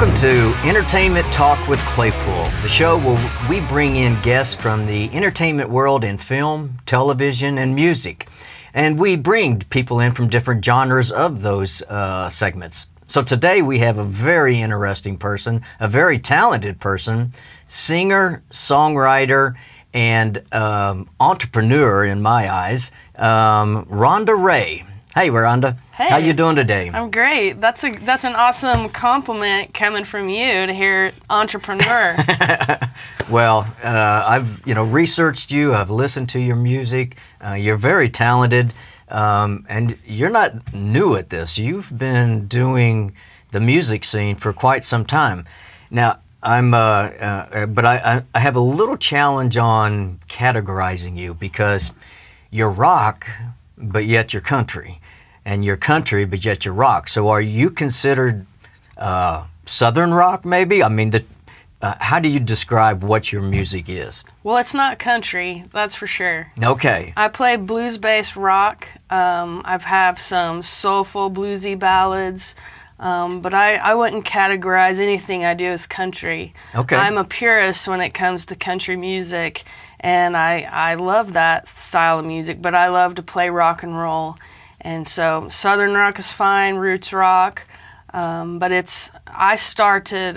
Welcome to Entertainment Talk with Claypool, the show where we bring in guests from the entertainment world in film, television, and music. And we bring people in from different genres of those segments. So today we have a very interesting person, a very talented person, singer, songwriter, and entrepreneur in my eyes, Ronda Ray. Hey, Ronda. Hey. How you doing today? I'm great. That's an awesome compliment coming from you to hear entrepreneur. Well, I've researched you. I've listened to your music. You're very talented, and you're not new at this. You've been doing the music scene for quite some time. Now, but I have a little challenge on categorizing you because you're rock, but yet you're country. And you're country, but yet you're rock. So are you considered Southern rock, maybe? I mean, how do you describe what your music is? Well, it's not country, that's for sure. Okay. I play blues-based rock. I have some soulful, bluesy ballads, but I wouldn't categorize anything I do as country. Okay. I'm a purist when it comes to country music, and I love that style of music, but I love to play rock and roll. And so Southern rock is fine, roots rock, but I started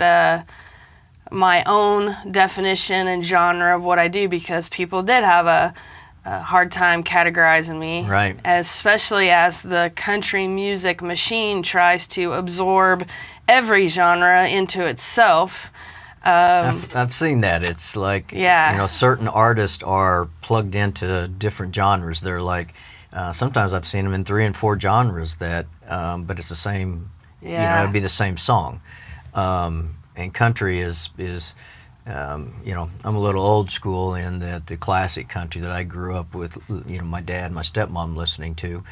my own definition and genre of what I do because people did have a hard time categorizing me. Right. Especially as the country music machine tries to absorb every genre into itself. I've seen that. It's like, certain artists are plugged into different genres. They're like, sometimes I've seen them in 3 and 4 genres that, but it's the same, it'd be the same song. And country is I'm a little old school in that the classic country that I grew up with, my dad, my stepmom listening to,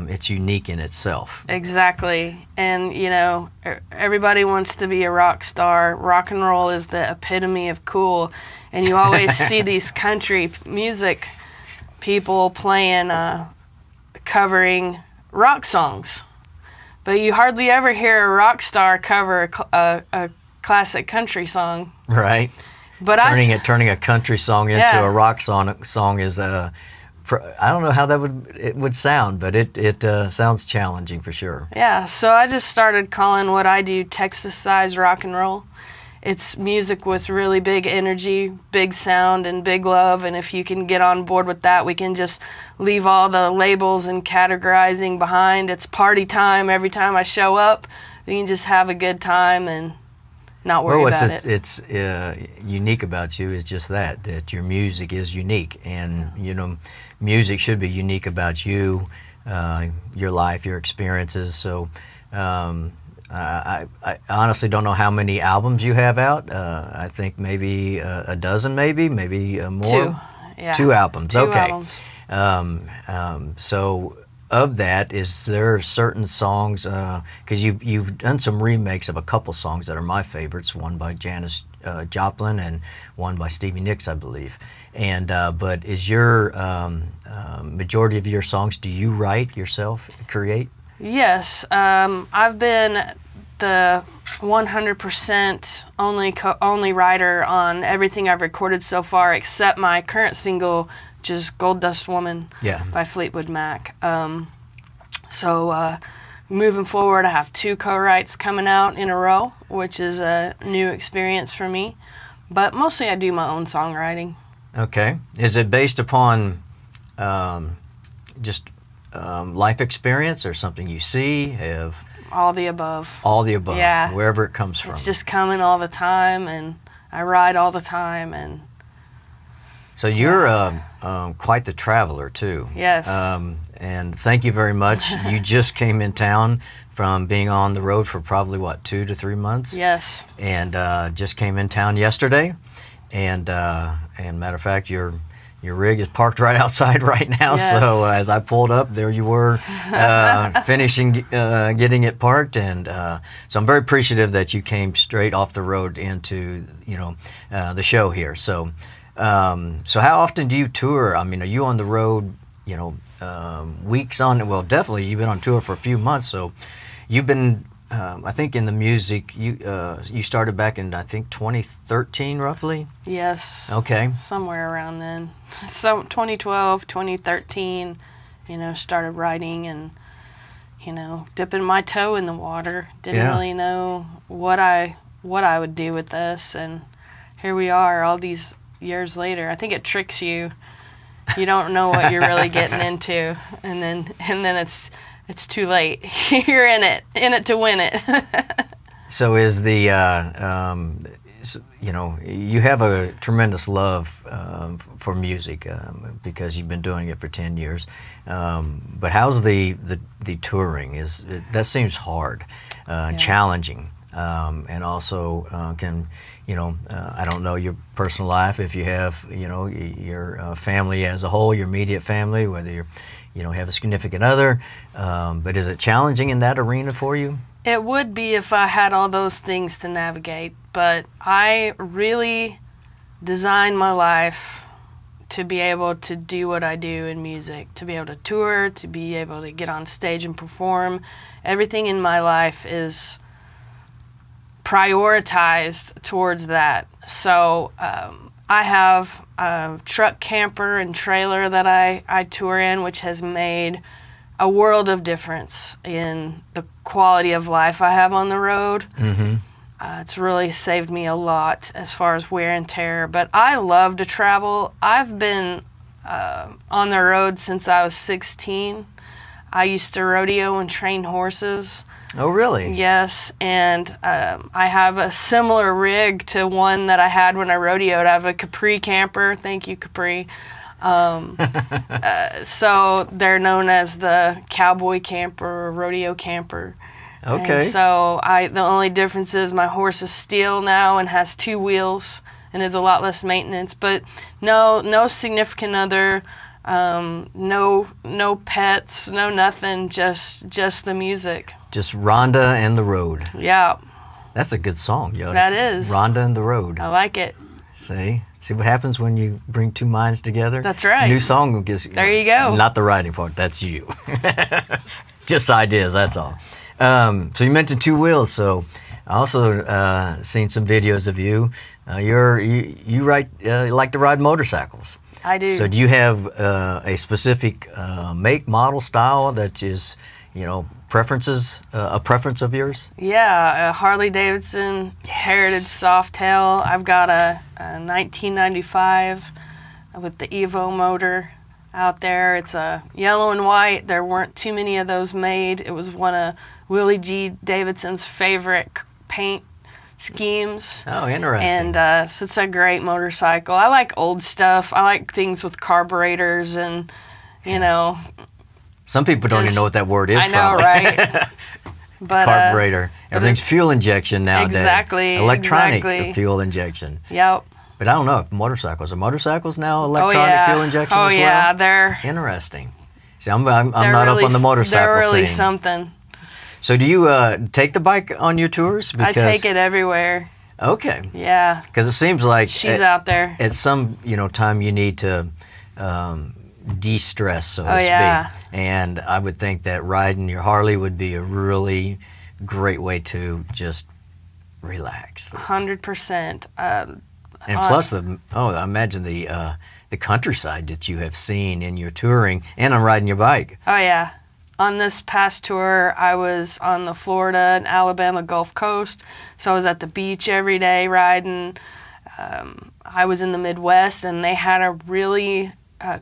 it's unique in itself. Exactly. And, everybody wants to be a rock star. Rock and roll is the epitome of cool. And you always see these country music people playing, covering rock songs, but you hardly ever hear a rock star cover a classic country song. Right. But turning a country song into a rock song is I don't know how it would sound, but it sounds challenging for sure. Yeah. So I just started calling what I do Texas-sized rock and roll. It's music with really big energy, big sound, and big love. And if you can get on board with that, we can just leave all the labels and categorizing behind. It's party time every time I show up. We can just have a good time and not worry about it. It's unique about you is just that your music is unique. And, music should be unique about you, your life, your experiences. So, I honestly don't know how many albums you have out. I think maybe a dozen, maybe more. 2 albums. 2 okay. albums. So of that, is there certain songs? Because you've done some remakes of a couple songs that are my favorites. One by Janis Joplin and one by Stevie Nicks, I believe. And but is your majority of your songs? Do you write yourself, create? Yes, I've been the 100% only writer on everything I've recorded so far, except my current single, which is Gold Dust Woman by Fleetwood Mac. So moving forward, I have 2 co-writes coming out in a row, which is a new experience for me. But mostly I do my own songwriting. Okay. Is it based upon just life experience or something you see? All the above. All the above. Yeah. Wherever it comes from. It's just coming all the time, and I ride all the time, and. So you're quite the traveler too. Yes. And thank you very much. You just came in town from being on the road for probably 2 to 3 months. Yes. And just came in town yesterday, and matter of fact, your rig is parked right outside right now. Yes. So as I pulled up, there you were, finishing getting it parked, and so I'm very appreciative that you came straight off the road into the show here. So how often do you tour? I mean, are you on the road? Weeks on. Well, definitely you've been on tour for a few months. So you've been I think in the music, you started back in, I think, 2013, roughly? Yes. Okay. Somewhere around then. So 2012, 2013, started writing and, dipping my toe in the water. Didn't really know what I would do with this, and here we are all these years later. I think it tricks you. You don't know what you're really getting into, and then it's too late. You're in it to win it. So is the you have a tremendous love for music because you've been doing it for 10 years. But how's the touring? That seems hard, challenging, and also can. I don't know your personal life, if you have, your family as a whole, your immediate family, whether you have a significant other, but is it challenging in that arena for you? It would be if I had all those things to navigate, but I really designed my life to be able to do what I do in music, to be able to tour, to be able to get on stage and perform. Everything in my life is prioritized towards that. So I have a truck, camper, and trailer that I tour in, which has made a world of difference in the quality of life I have on the road. Mm-hmm. It's really saved me a lot as far as wear and tear. But I love to travel. I've been on the road since I was 16. I used to rodeo and train horses. Oh, really? Yes, and I have a similar rig to one that I had when I rodeoed. I have a Capri camper. Thank you, Capri. So they're known as the cowboy camper or rodeo camper. Okay. And so the only difference is my horse is steel now and has 2 wheels and is a lot less maintenance. But no significant other. No pets, no nothing, just the music. Just Ronda and the Road. Yeah. That's a good song, yo. That is. Ronda and the Road. I like it. See what happens when you bring 2 minds together? That's right. New song gets. There you go. Not the writing part. That's you. Just ideas. That's all. So you mentioned 2 wheels. So I also seen some videos of you. You like to ride motorcycles. I do. So do you have a specific make, model, style that is, a preference of yours? Yeah, a Harley Davidson Heritage Softail. I've got a 1995 with the Evo motor out there. It's a yellow and white. There weren't too many of those made. It was one of Willie G. Davidson's favorite paint schemes. Oh, interesting. And so it's a great motorcycle. I like old stuff. I like things with carburetors and, Some people don't even know what that word is. I know, right? But carburetor. Everything's fuel injection nowadays. Exactly. Electronic fuel injection. Yep. But I don't know if motorcycles now electronic fuel injection as well? Oh yeah, they're interesting. See, I'm not really, up on the motorcycle They're really scene. something. So do you take the bike on your tours? I take it everywhere. Okay. Yeah. Because it seems like she's out there. At some time you need to de-stress, so to speak. Yeah. And I would think that riding your Harley would be a really great way to just relax. 100%. And plus, I imagine the countryside that you have seen in your touring and on riding your bike. Oh yeah. On this past tour, I was on the Florida and Alabama Gulf Coast, so I was at the beach every day riding. I was in the Midwest, and they had a really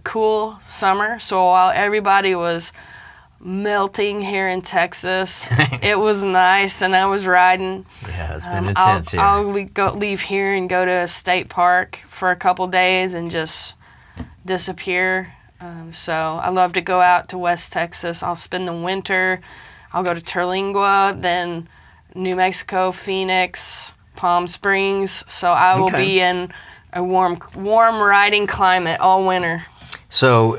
cool summer. So while everybody was melting here in Texas, it was nice, and I was riding. Yeah, it's been intense here. I'll leave here and go to a state park for a couple days and just disappear. So I love to go out to West Texas. I'll spend the winter. I'll go to Terlingua, then New Mexico, Phoenix, Palm Springs. So I will be in a warm riding climate all winter. So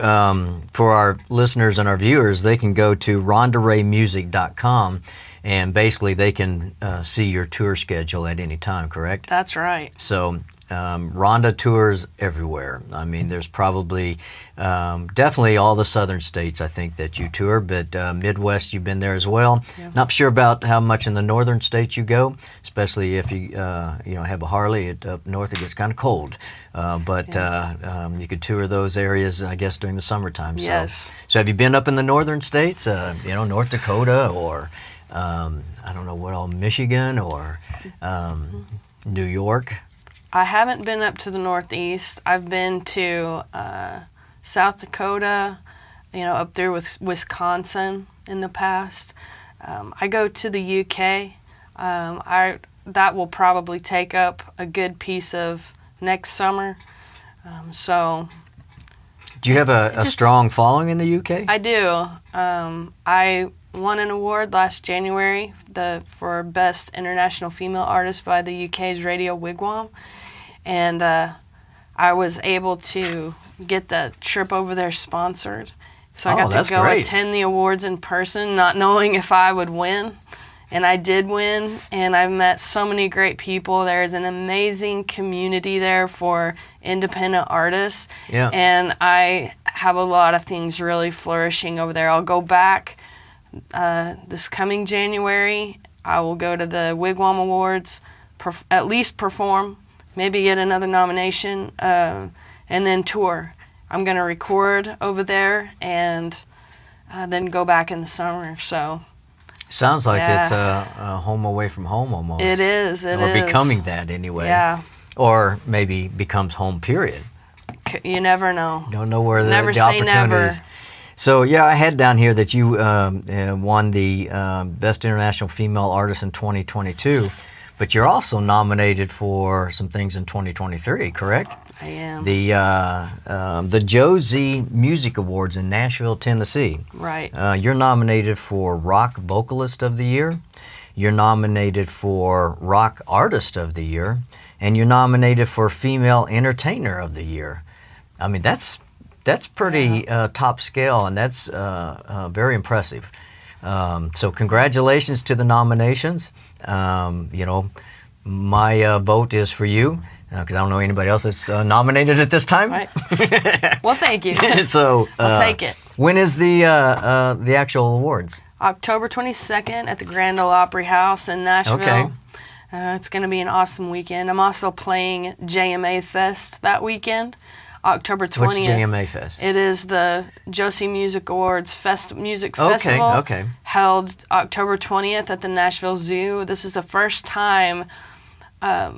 for our listeners and our viewers, they can go to rondaraymusic.com, and basically they can see your tour schedule at any time, correct? That's right. So Ronda tours everywhere. I mean, there's probably definitely all the southern states I think that you tour, but Midwest you've been there as well. Yeah. Not sure about how much in the northern states you go, especially if you have a Harley. Up north it gets kind of cold, but you could tour those areas I guess during the summertime. Yes. So have you been up in the northern states? North Dakota or I don't know what all, Michigan or New York? I haven't been up to the Northeast. I've been to South Dakota, up there with Wisconsin in the past. I go to the UK. That will probably take up a good piece of next summer. Do you have a strong following in the UK? I do. I won an award last January for Best International Female Artist by the UK's Radio Wigwam. And I was able to get the trip over there sponsored. So I got to go attend the awards in person, not knowing if I would win. And I did win, and I've met so many great people. There's an amazing community there for independent artists. Yeah. And I have a lot of things really flourishing over there. I'll go back this coming January. I will go to the Wigwam Awards, at least perform, maybe get another nomination, and then tour. I'm going to record over there and then go back in the summer. So sounds like it's a home away from home almost. It is. Or becoming that anyway. Yeah. Or maybe becomes home, period. You never know. Don't know where the Never say opportunity never. is. So, yeah, I had down here that you won the Best International Female Artist in 2022, but you're also nominated for some things in 2023, correct? I am. The Joe Z Music Awards in Nashville, Tennessee. Right. You're nominated for Rock Vocalist of the Year. You're nominated for Rock Artist of the Year. And you're nominated for Female Entertainer of the Year. I mean, that's pretty top scale, and that's very impressive. So congratulations to the nominations. My vote is for you, because I don't know anybody else that's nominated at this time. Right. Well, thank you. So I'll take it. When is the actual awards? October 22nd at the Grand Ole Opry House in Nashville. Okay. It's going to be an awesome weekend. I'm also playing JMA Fest that weekend, October 20th. What's JMA Fest? It is the Josie Music Awards Music Festival. Okay. Held October 20th at the Nashville Zoo. This is the first time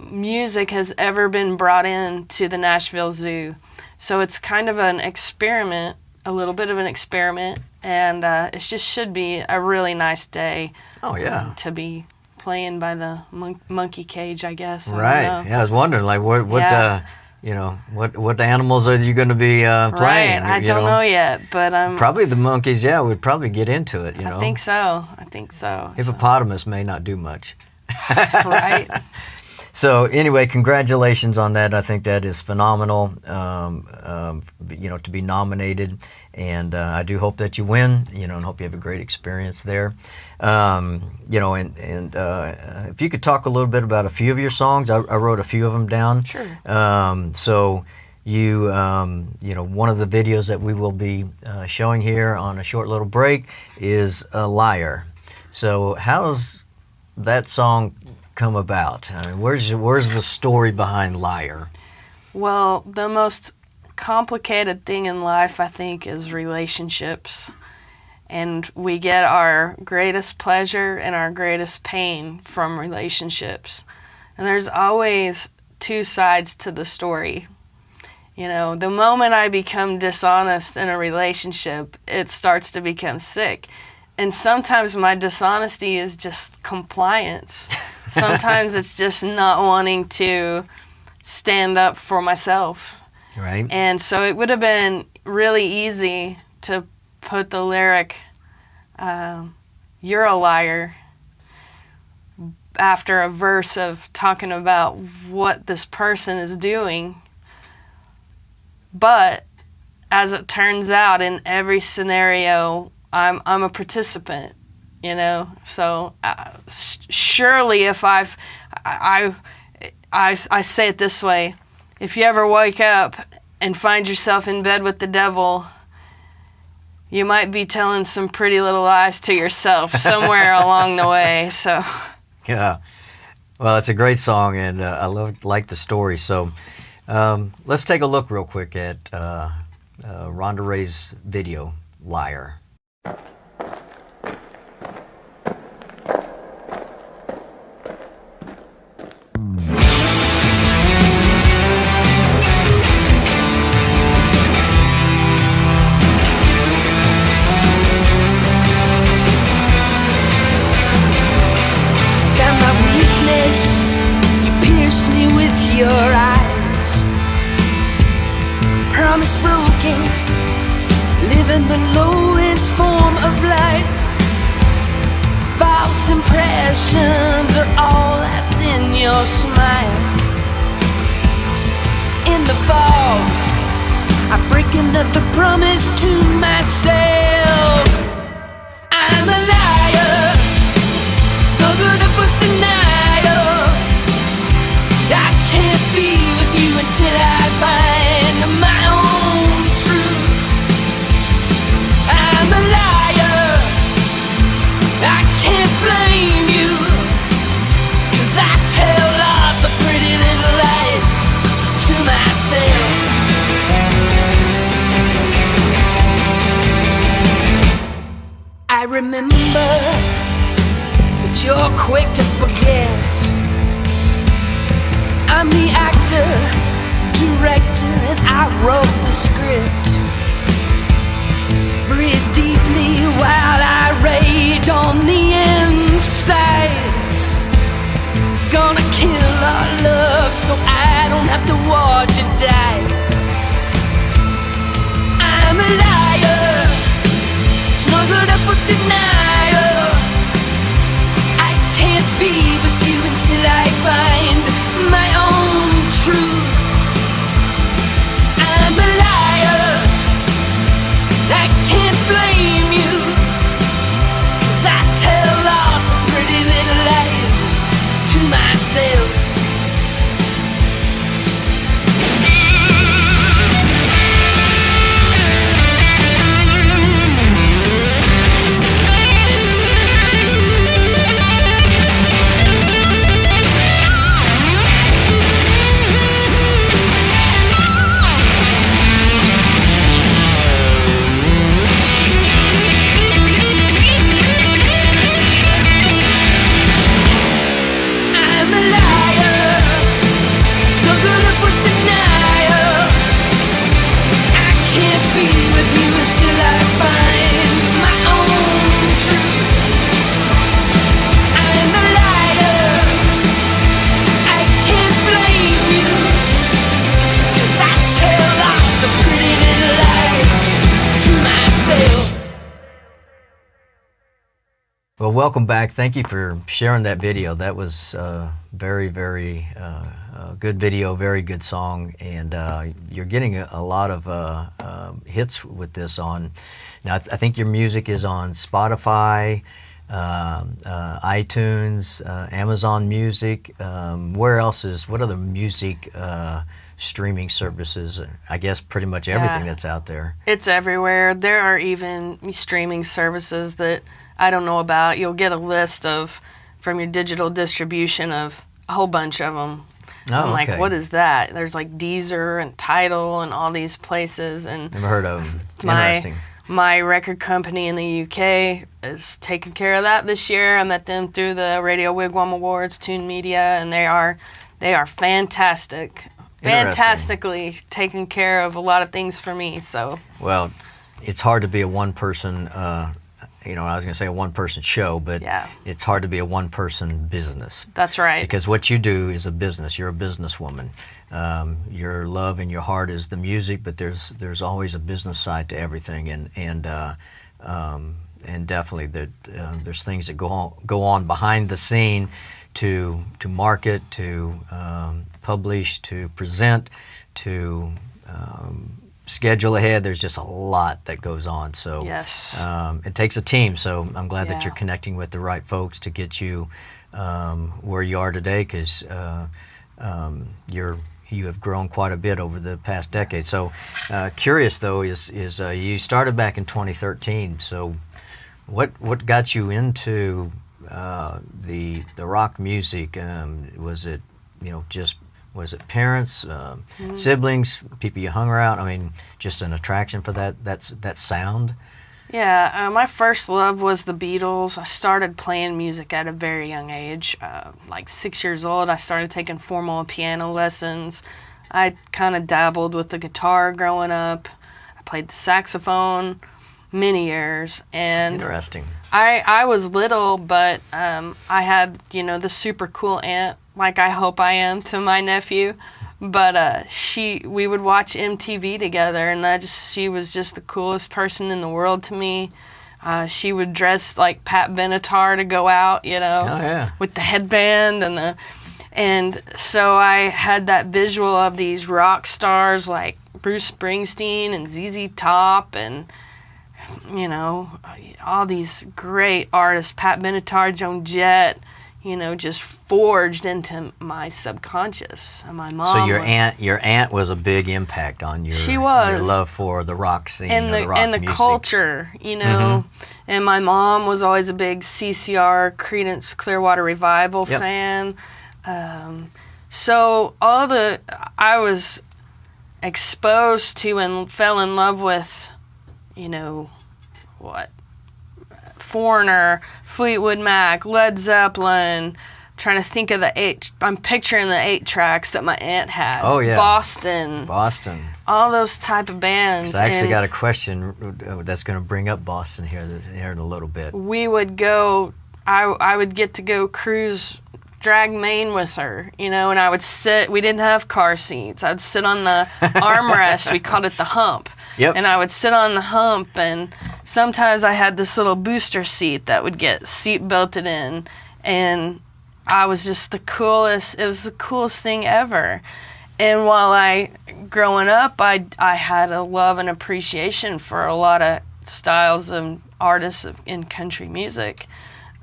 music has ever been brought in to the Nashville Zoo. So it's kind of an experiment, a little bit of an experiment, and it just should be a really nice day. Oh, yeah. To be playing by the monkey cage, I guess. Right. Yeah, I was wondering, like, what animals are you going to be playing? Right. I don't know yet, but probably the monkeys. Yeah, would probably get into it. I think so. Hippopotamus may not do much. Right. So anyway, congratulations on that. I think that is phenomenal. To be nominated, and I do hope that you win. And hope you have a great experience there. If you could talk a little bit about a few of your songs, I wrote a few of them down. Sure. So you, one of the videos that we will be showing here on a short little break is a Liar. So how's that song come about? I mean, where's the story behind Liar? Well, the most complicated thing in life, I think, is relationships. And we get our greatest pleasure and our greatest pain from relationships. And there's always two sides to the story. The moment I become dishonest in a relationship, it starts to become sick. And sometimes my dishonesty is just compliance. Sometimes it's just not wanting to stand up for myself. Right. And so it would have been really easy to put the lyric, "You're a liar," after a verse of talking about what this person is doing. But as it turns out, in every scenario, I'm a participant, So surely if I say it this way, if you ever wake up and find yourself in bed with the devil, you might be telling some pretty little lies to yourself somewhere along the way. So, yeah. Well, it's a great song, and I like the story. So, let's take a look real quick at Ronda Ray's video, "Liar." Your eyes, promise broken, living the lowest form of life. False impressions are all that's in your smile. In the fall, I break another promise to myself. I'm a liar, snuggled up with the night. I can't be with you until I find my own truth. I'm a liar, I can't blame you, 'cause I tell lots of pretty little lies to myself. I remember, but you're quick to forget. I'm the actor, director, and I wrote the script. Breathe deeply while I rage on the inside. Gonna kill our love so I don't have to watch it die. I'm a liar, snuggled up with denial. I can't be with you until I find my own truth. I'm a liar, I can't blame you, 'cause I tell lots of pretty little lies to myself. Well, welcome back. Thank you for sharing that video. That was very, very good video, very good song, and you're getting a lot of hits with this on. Now, I think your music is on Spotify, iTunes, Amazon Music. Where else is? What other music streaming services? I guess pretty much everything that's out there. It's everywhere. There are even streaming services that I don't know about. You'll get a list of, from your digital distribution, of a whole bunch of them. Oh, I'm like, okay. what is that? There's like Deezer and Tidal and all these places. And Never heard of them. Interesting. My record company in the UK is taking care of that this year. I met them through the Radio Wigwam Awards, Tune Media, and they are fantastic. Fantastically taking care of a lot of things for me. So well, it's hard to be a one-person. I was going to say a one-person show, but it's hard to be a one-person business. That's right. Because what you do is a business. You're a businesswoman. Your love and your heart is the music, but there's always a business side to everything, and definitely there's things that go on behind the scene to market, to publish, to present, to schedule ahead. There's just a lot that goes on. So yes. It takes a team. So I'm glad that you're connecting with the right folks to get you where you are today, because you have grown quite a bit over the past decade. So, curious though is you started back in 2013. So, what got you into the rock music? Was it was it parents, siblings, people you hung around? I mean, just an attraction for that sound? Yeah, my first love was the Beatles. I started playing music at a very young age. Like 6 years old, I started taking formal piano lessons. I kind of dabbled with the guitar growing up. I played the saxophone many years. And interesting. I was little, but I had, the super cool aunt, like I hope I am to my nephew. But we would watch MTV together, and she was just the coolest person in the world to me. She would dress like Pat Benatar to go out, Oh, yeah. with the headband and so I had that visual of these rock stars like Bruce Springsteen and ZZ Top and all these great artists, Pat Benatar, Joan Jett. Just forged into my subconscious. And my mom. So your aunt was a big impact on your love for the rock scene and the rock and the music. culture, And my mom was always a big CCR, Creedence Clearwater Revival fan. So I was exposed to and fell in love with, Foreigner, Fleetwood Mac, Led Zeppelin. Trying to think of I'm picturing the 8 tracks that my aunt had. Oh, yeah. Boston. All those type of bands. So I actually got a question that's going to bring up Boston here in a little bit. We would go, I would get to go cruise, drag Maine with her, and I would sit, we didn't have car seats. I would sit on the armrest, we called it the hump. Yep. And I would sit on the hump, and sometimes I had this little booster seat that would get seat belted in, and I was just the coolest. It was the coolest thing ever. And while growing up, I had a love and appreciation for a lot of styles and artists in country music.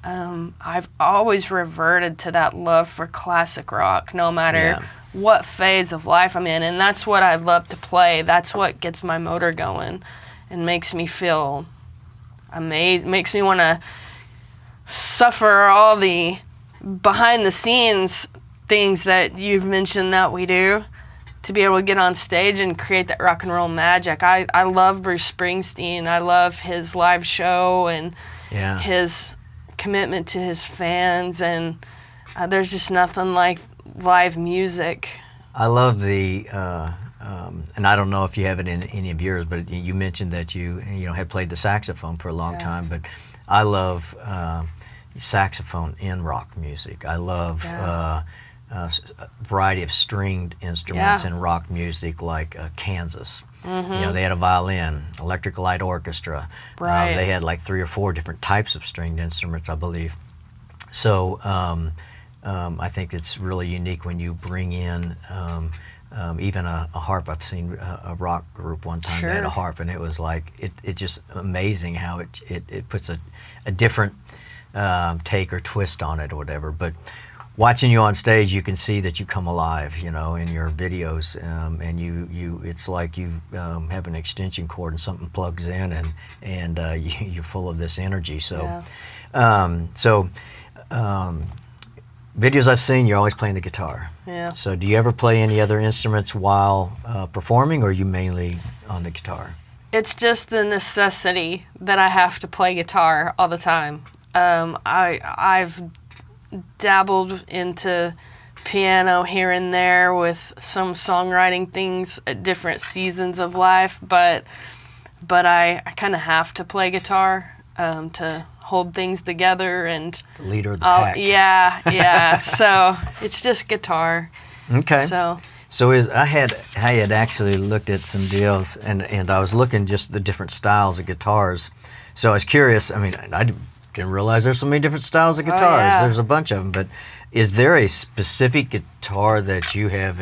I've always reverted to that love for classic rock, no matter what phase of life I'm in, and that's what I love to play. That's what gets my motor going and makes me feel amazed, makes me want to suffer all the behind the scenes things that you've mentioned that we do, to be able to get on stage and create that rock and roll magic. I love Bruce Springsteen. I love his live show and his commitment to his fans, and there's just nothing like live music. I love the and I don't know if you have it in any of yours, but you mentioned that you had played the saxophone for a long time. But I love saxophone in rock music. I love a variety of stringed instruments in rock music, like Kansas. They had a violin, electric light orchestra. Right. They had like 3 or 4 different types of stringed instruments, I believe. So I think it's really unique when you bring in even a harp. I've seen a rock group one time that had a harp, and it was like it's just amazing how it puts a different take or twist on it or whatever. But watching you on stage, you can see that you come alive, in your videos, and it's like you have an extension cord and something plugs in, and you're full of this energy. So, videos I've seen, you're always playing the guitar. Yeah. So do you ever play any other instruments while performing, or are you mainly on the guitar? It's just the necessity that I have to play guitar all the time. I've dabbled into piano here and there with some songwriting things at different seasons of life, but I kind of have to play guitar to hold things together, and the leader of the pack. Yeah. So it's just guitar. Okay. So I had actually looked at some deals, and I was looking just the different styles of guitars. So I was curious. I mean, I didn't realize there's so many different styles of guitars. Oh, yeah. There's a bunch of them, but is there a specific guitar that you have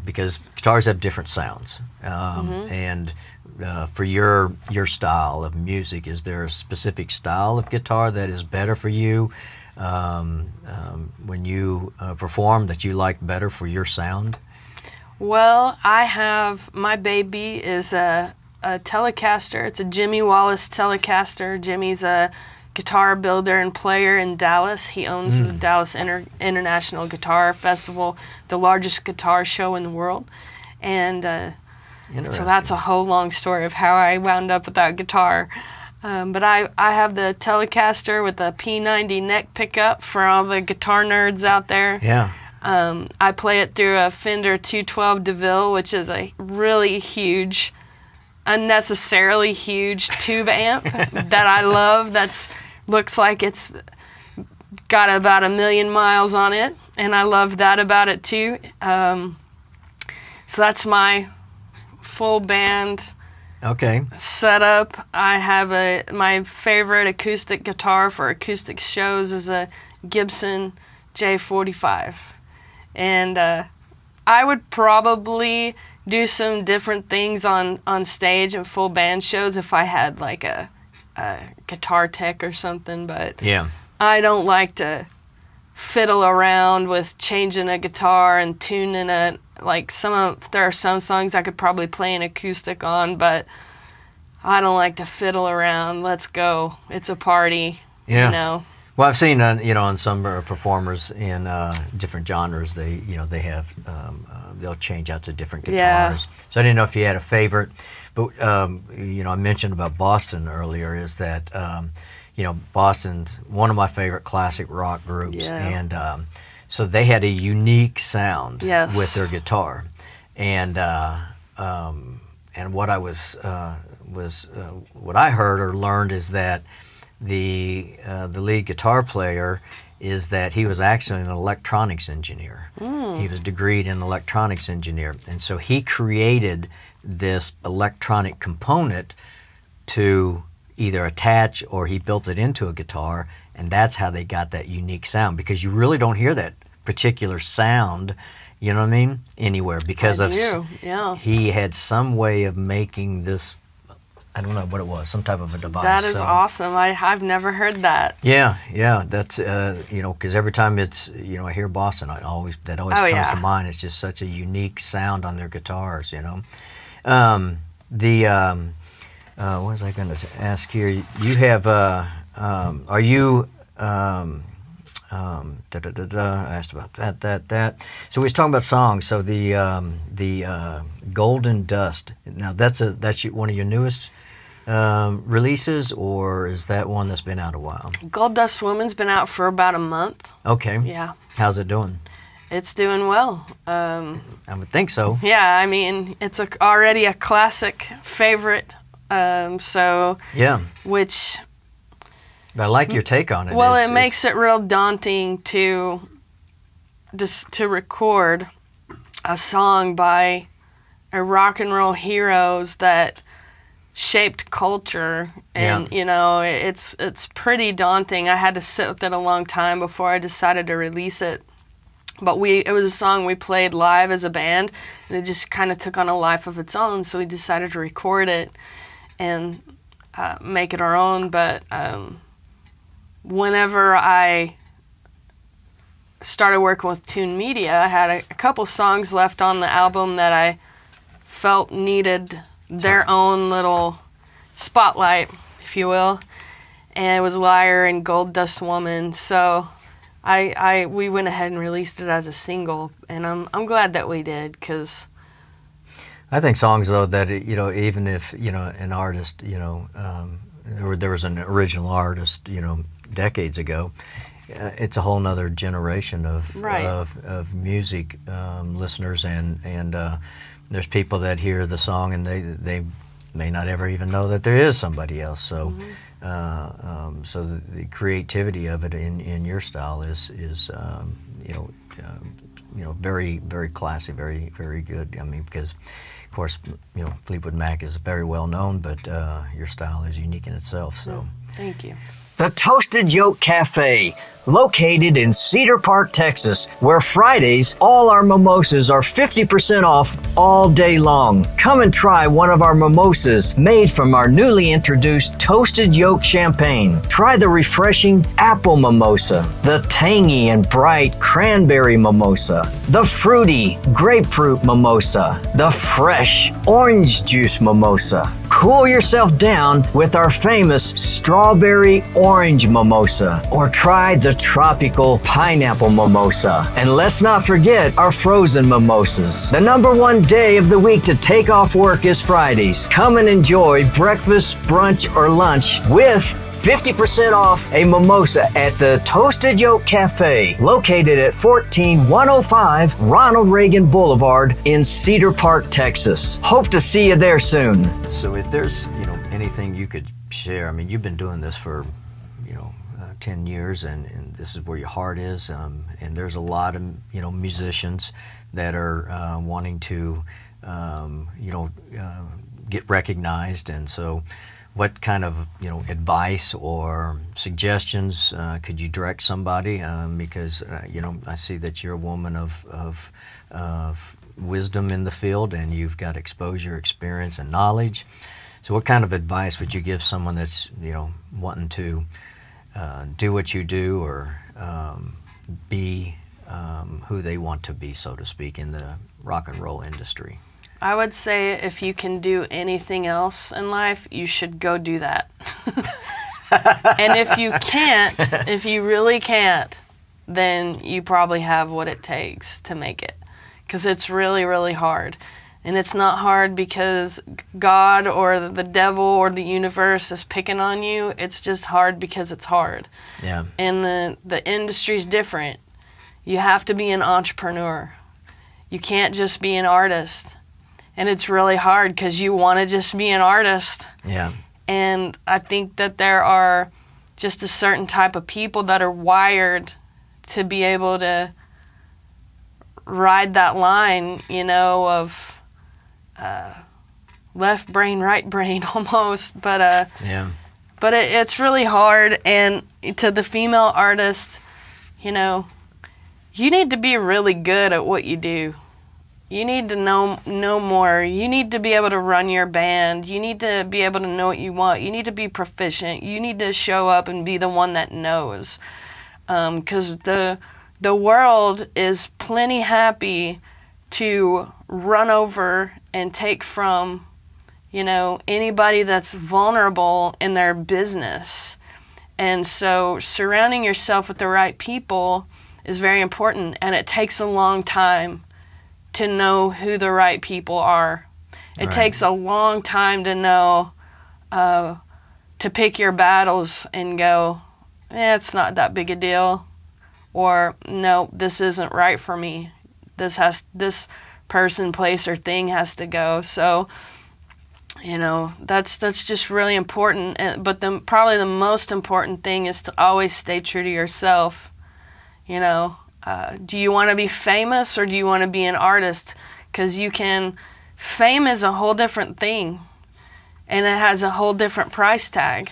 because guitars have different sounds, and for your style of music, is there a specific style of guitar that is better for you when you perform, that you like better for your sound? Well, my baby is a Telecaster. It's a Jimmy Wallace Telecaster. Jimmy's a guitar builder and player in Dallas. He owns the Dallas International Guitar Festival, the largest guitar show in the world. And so that's a whole long story of how I wound up with that guitar. But I have the Telecaster with the P90 neck pickup for all the guitar nerds out there. Yeah. I play it through a Fender 212 DeVille, which is a really huge, unnecessarily huge tube amp that I love. Looks like it's got about 1 million miles on it, and I love that about it too. So that's my full band setup. I have my favorite acoustic guitar for acoustic shows is a Gibson J45. And I would probably do some different things on stage and full band shows if I had like a guitar tech or something, but I don't like to fiddle around with changing a guitar and tuning it. Like there are some songs I could probably play an acoustic on, but I don't like to fiddle around. Let's go. It's a party, you know. Well, I've seen, on some performers in different genres, they have, they'll change out to different guitars. Yeah. So I didn't know if you had a favorite, but, I mentioned about Boston earlier is that, Boston's one of my favorite classic rock groups. Yeah. And so they had a unique sound Yes. with their guitar. And what I what I heard or learned is that the lead guitar player is that he was actually an electronics engineer. He was degreed in electronics engineer, and so he created this electronic component to either attach or he built it into a guitar, and that's how they got that unique sound, because you really don't hear that particular sound, you know what I mean, anywhere, because he had some way of making this, I don't know what it was, some type of a device. That is awesome. I've never heard that. Yeah, that's, because every time it's, I hear Boston, that always comes to mind. It's just such a unique sound on their guitars, what was I going to ask here? You have, are you, I asked about that. So we was talking about songs. So the Golden Dust. Now that's one of your newest releases, or is that one that's been out a while? Gold Dust Woman's been out for about a month. Okay. Yeah. How's it doing? It's doing well. I would think so. Yeah, I mean, it's already a classic favorite. Which... But I like your take on it. Well, it makes it real daunting to record a song by a rock and roll heroes that shaped culture, and it's pretty daunting. I had to sit with it a long time before I decided to release it. But it was a song we played live as a band, and it just kind of took on a life of its own. So we decided to record it and make it our own. But whenever I started working with Tune Media, I had a couple songs left on the album that I felt needed their own little spotlight, if you will. And it was Liar and Gold Dust Woman. So we went ahead and released it as a single, and I'm glad that we did, because I think songs, though, that even if an artist, there was an original artist, decades ago, it's a whole nother generation of music listeners, and there's people that hear the song and they may not ever even know that there is somebody else. So so the creativity of it in your style is very, very classy, very, very good. I mean, because of course Fleetwood Mac is very well known, but your style is unique in itself. So. Thank you. The Toasted Yolk Cafe, located in Cedar Park, Texas, where Fridays all our mimosas are 50% off all day long. Come and try one of our mimosas made from our newly introduced Toasted Yolk Champagne. Try the refreshing apple mimosa, the tangy and bright cranberry mimosa, the fruity grapefruit mimosa, the fresh orange juice mimosa. Cool yourself down with our famous strawberry orange mimosa, or try the tropical pineapple mimosa. And let's not forget our frozen mimosas. The #1 day of the week to take off work is Fridays. Come and enjoy breakfast, brunch, or lunch with 50% off a mimosa at the Toasted Yolk Cafe, located at 14105 Ronald Reagan Boulevard in Cedar Park, Texas. Hope to see you there soon. So if there's, anything you could share, I mean, you've been doing this for, 10 years, and this is where your heart is, and there's a lot of, musicians that are wanting to, get recognized, and so what kind of advice or suggestions could you direct somebody? Because I see that you're a woman of wisdom in the field, and you've got exposure, experience, and knowledge. So, what kind of advice would you give someone that's wanting to do what you do, or be who they want to be, so to speak, in the rock and roll industry? I would say if you can do anything else in life, you should go do that. And if you can't, if you really can't, then you probably have what it takes to make it. Because it's really, really hard. And it's not hard because God or the devil or the universe is picking on you. It's just hard because it's hard. Yeah. And the industry's different. You have to be an entrepreneur. You can't just be an artist. And it's really hard because you want to just be an artist. Yeah. And I think that there are just a certain type of people that are wired to be able to ride that line, of left brain, right brain almost. But Yeah. But it's really hard. And to the female artist, you need to be really good at what you do. You need to know more. You need to be able to run your band. You need to be able to know what you want. You need to be proficient. You need to show up and be the one that knows. Because the world is plenty happy to run over and take from, anybody that's vulnerable in their business. And so surrounding yourself with the right people is very important, and it takes a long time to know who the right people are. It Right. takes a long time to know, to pick your battles and go, it's not that big a deal. Or, no, this isn't right for me. This person, place, or thing has to go. So, that's just really important. But probably the most important thing is to always stay true to yourself. Do you want to be famous, or do you want to be an artist? Because fame is a whole different thing, and it has a whole different price tag.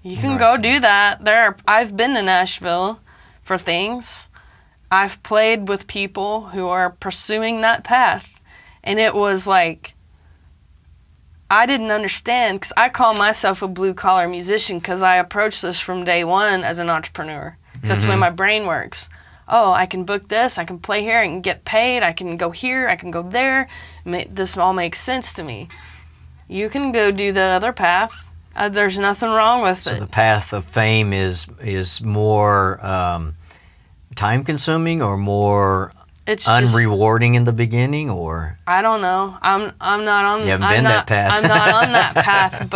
You can go do that. I've been to Nashville for things. I've played with people who are pursuing that path, and it was like, I didn't understand, because I call myself a blue-collar musician because I approached this from day one as an entrepreneur. That's the way my brain works. Oh, I can book this, I can play here, I can get paid, I can go here, I can go there. This all makes sense to me. You can go do the other path. There's nothing wrong with it. So the path of fame is more time-consuming, or more It's just, unrewarding in the beginning, or I don't know. I'm not on. You haven't I'm been not, that path. I'm not on that path,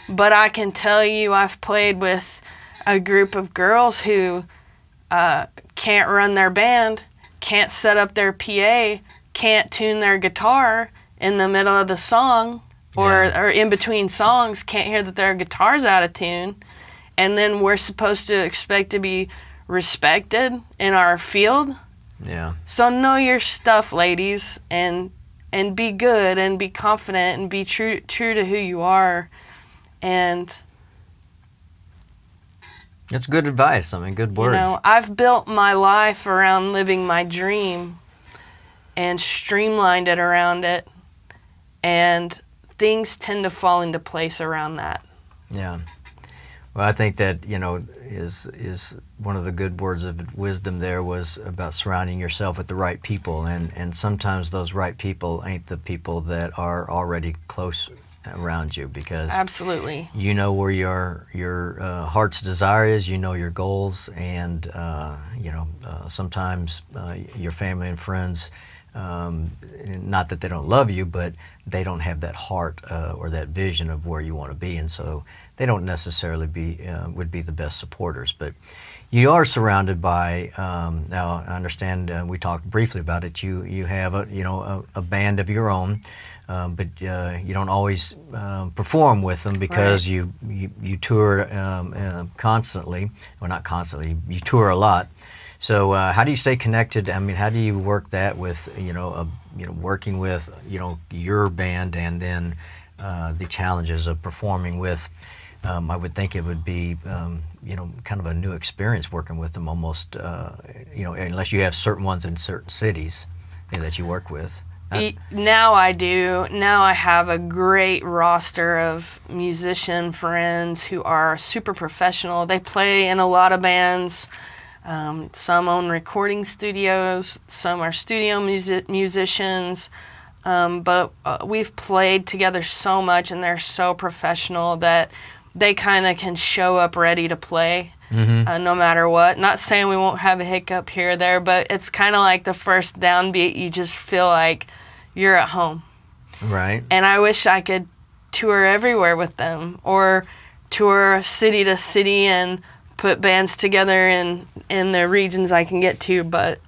but I can tell you, I've played with a group of girls who can't run their band, can't set up their PA, can't tune their guitar in the middle of the song, or in between songs, can't hear that their guitar's out of tune, and then we're supposed to expect to be respected in our field. yeah. So know your stuff, ladies, and be good, and be confident, and be true to who you are, and That's good advice. I mean, good words. You know, I've built my life around living my dream and streamlined it around it, and things tend to fall into place around that. Yeah. Well, I think that, you know, is one of the good words of wisdom there was about surrounding yourself with the right people, and sometimes those right people ain't the people that are already close around you, because Absolutely. you know where your heart's desire is, you know your goals, and sometimes your family and friends, not that they don't love you, but they don't have that heart or that vision of where you want to be, and so they don't necessarily would be the best supporters. But you are surrounded by now. I understand we talked briefly about it. You have a band of your own, but you don't always perform with them because Right. you tour constantly. Well, not constantly. You tour a lot. So how do you stay connected? I mean, how do you work that with working with your band, and then the challenges of performing with? I would think it would be kind of a new experience working with them, almost unless you have certain ones in certain cities that you work with. Now I do. Now I have a great roster of musician friends who are super professional. They play in a lot of bands. Some own recording studios. Some are studio musicians. But we've played together so much, and they're so professional that they kind of can show up ready to play. No matter what. Not saying we won't have a hiccup here or there, but it's kind of like the first downbeat, you just feel like you're at home. Right. And I wish I could tour everywhere with them, or tour city to city and put bands together in the regions I can get to, but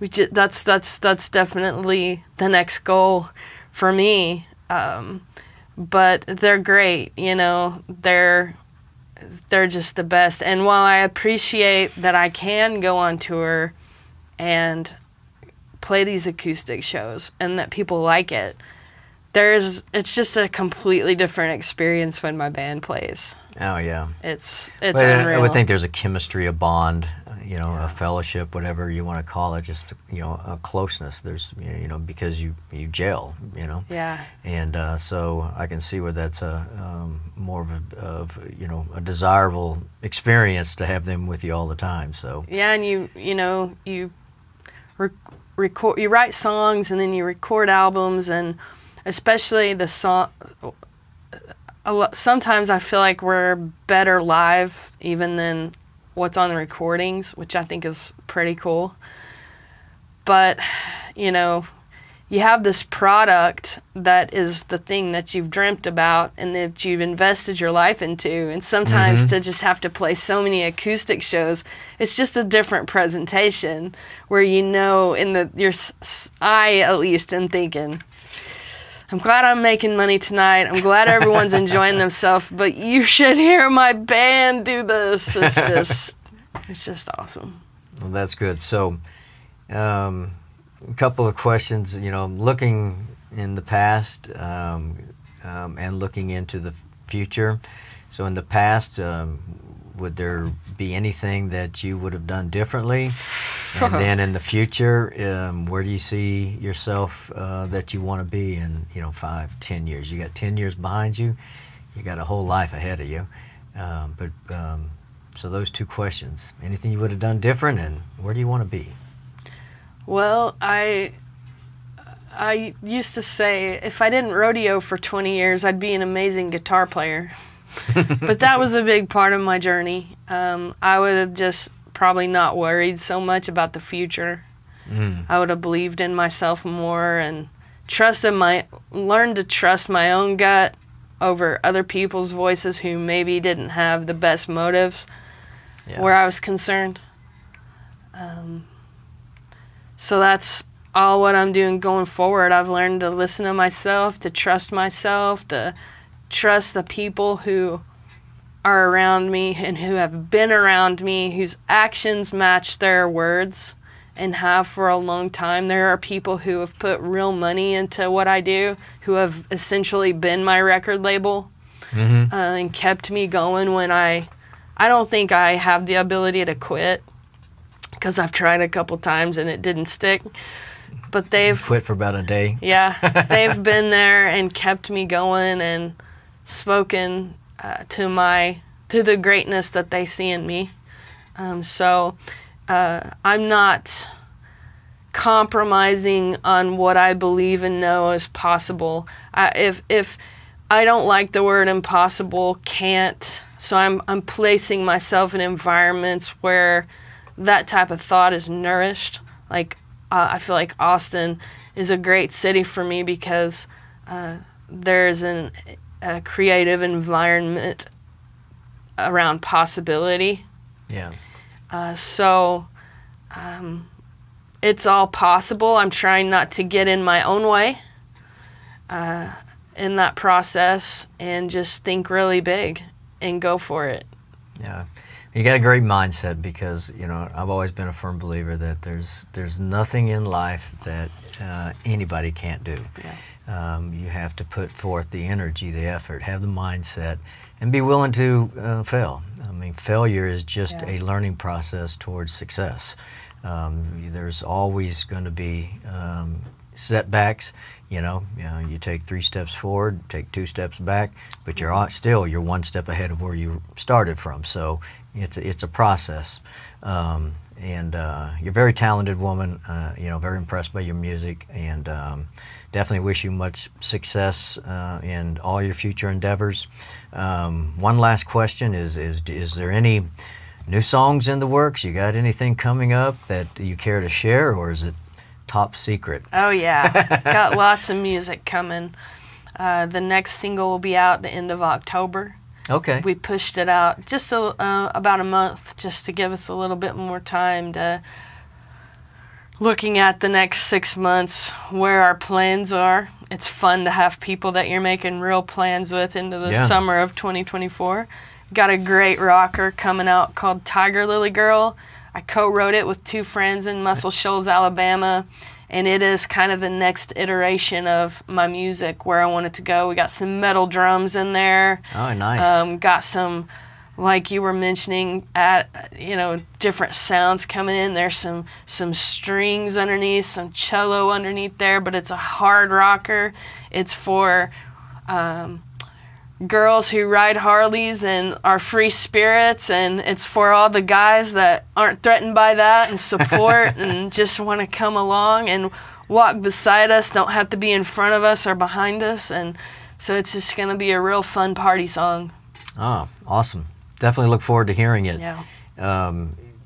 that's definitely the next goal for me. But they're great, they're just the best. And while I appreciate that I can go on tour and play these acoustic shows and that people like it, it's just a completely different experience when my band plays. Oh yeah. It's Well, unreal. I would think there's a chemistry, a bond, a fellowship, whatever you want to call it, just a closeness. There's because you gel, Yeah. and so I can see where that's more of a desirable experience to have them with you all the time. So Yeah, and you record, you write songs, and then you record albums, and especially the song. Sometimes I feel like we're better live even than what's on the recordings, which I think is pretty cool. But you have this product that is the thing that you've dreamt about and that you've invested your life into, and sometimes to just have to play so many acoustic shows, it's just a different presentation where I at least am thinking, I'm glad I'm making money tonight. I'm glad everyone's enjoying themselves, but you should hear my band do this. It's just awesome. well, that's good. So a couple of questions. Looking in the past and looking into the future. So in the past, would there be anything that you would have done differently? And then in the future, where do you see yourself that you want to be in 5-10 years? You got 10 years behind you. You got a whole life ahead of you. So those two questions: anything you would have done different, and where do you want to be? Well, I used to say if I didn't rodeo for 20 years, I'd be an amazing guitar player. But that was a big part of my journey. I would have just probably not worried so much about the future. I would have believed in myself more and learned to trust my own gut over other people's voices who maybe didn't have the best motives where I was concerned. So that's all what I'm doing going forward. I've learned to listen to myself, to trust the people who are around me and who have been around me, whose actions match their words and have for a long time. There are people who have put real money into what I do, who have essentially been my record label and kept me going when I I don't think I have the ability to quit because I've tried a couple times and it didn't stick. But they've Quit for about a day. yeah, they've been there and kept me going and spoken to the greatness that they see in me. So I'm not compromising on what I believe and know is possible. If I don't like the word impossible, can't. So I'm placing myself in environments where that type of thought is nourished. Like I feel like Austin is a great city for me because there's a creative environment around possibility. Yeah. So it's all possible. I'm trying not to get in my own way in that process and just think really big and go for it. Yeah. You got a great mindset because, you know, I've always been a firm believer that there's nothing in life that anybody can't do. Yeah. You have to put forth the energy, the effort, have the mindset, and be willing to fail. I mean, failure is just a learning process towards success. There's always going to be setbacks. You take 3 steps forward, take 2 steps back, but you're one step ahead of where you started from. So it's a process. And you're a very talented woman. Very impressed by your music, and definitely wish you much success in all your future endeavors. One last question is there any new songs in the works? You got anything coming up that you care to share, or is it top secret? Oh yeah, got lots of music coming. The next single will be out the end of October. Okay. We pushed it out just about a month, just to give us a little bit more time to looking at the next 6 months where our plans are. It's fun to have people that you're making real plans with into the summer of 2024. Got a great rocker coming out called Tiger Lily Girl. I co-wrote it with 2 friends in Muscle Shoals, Alabama, and it is kind of the next iteration of my music where I want it to go. We got some metal drums in there. Oh, nice. Got some, like you were mentioning, different sounds coming in. There's some strings underneath, some cello underneath there, but it's a hard rocker. It's for girls who ride Harleys and are free spirits, and it's for all the guys that aren't threatened by that and support and just want to come along and walk beside us, don't have to be in front of us or behind us. And so it's just going to be a real fun party song. Oh, awesome. Definitely look forward to hearing it. Yeah.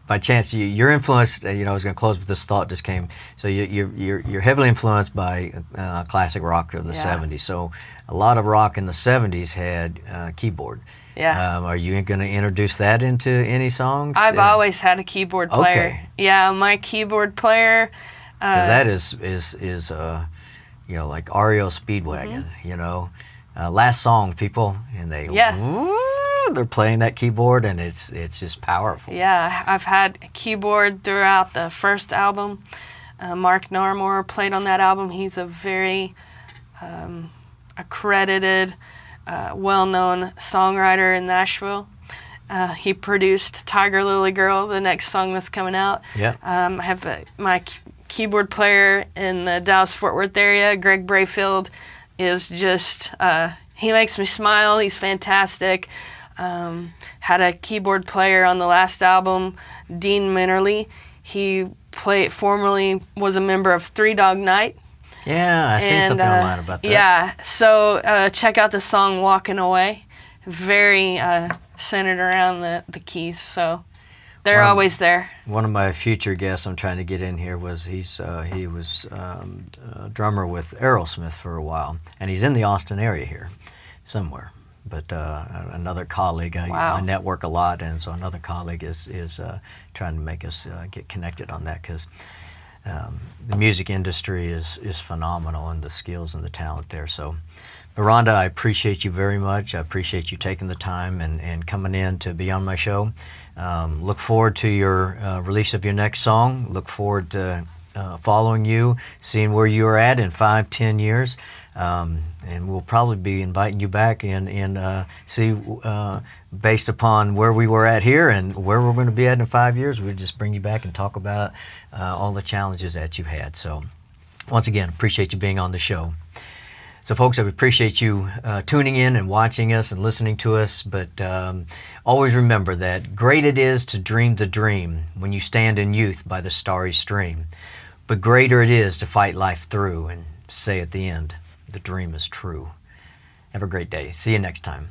By chance, you're influenced. I was going to close with this thought just came. So you're heavily influenced by classic rock of the '70s. So a lot of rock in the '70s had keyboard. Yeah. Are you going to introduce that into any songs? I've always had a keyboard player. Okay. Yeah, my keyboard player. Because that is like REO Speedwagon. Last song, people, and they're playing that keyboard, and it's just powerful. Yeah, I've had a keyboard throughout the first album. Mark Narmore played on that album. He's a very accredited, well-known songwriter in Nashville. He produced Tiger Lily Girl, the next song that's coming out. Yeah. I have my keyboard player in the Dallas-Fort Worth area, Greg Brayfield, is just, he makes me smile. He's fantastic. Had a keyboard player on the last album, Dean Minnerly. He formerly was a member of Three Dog Night. Yeah, I seen something online about that. Yeah, so check out the song Walking Away. Very centered around the keys, so they're always there. One of my future guests I'm trying to get in here was he was a drummer with Aerosmith for a while, and he's in the Austin area here somewhere. But another colleague, I network a lot, and so another colleague is trying to make us get connected on that, because the music industry is phenomenal, and the skills and the talent there. So, Ronda, I appreciate you very much. I appreciate you taking the time and coming in to be on my show. Look forward to your release of your next song. Look forward to following you, seeing where you're at in 5-10 years. And we'll probably be inviting you back and see, based upon where we were at here and where we're going to be at in 5 years, we'll just bring you back and talk about all the challenges that you've had. So once again, appreciate you being on the show. So folks, I appreciate you tuning in and watching us and listening to us, but always remember that great it is to dream the dream when you stand in youth by the starry stream. But greater it is to fight life through and say at the end, the dream is true. Have a great day. See you next time.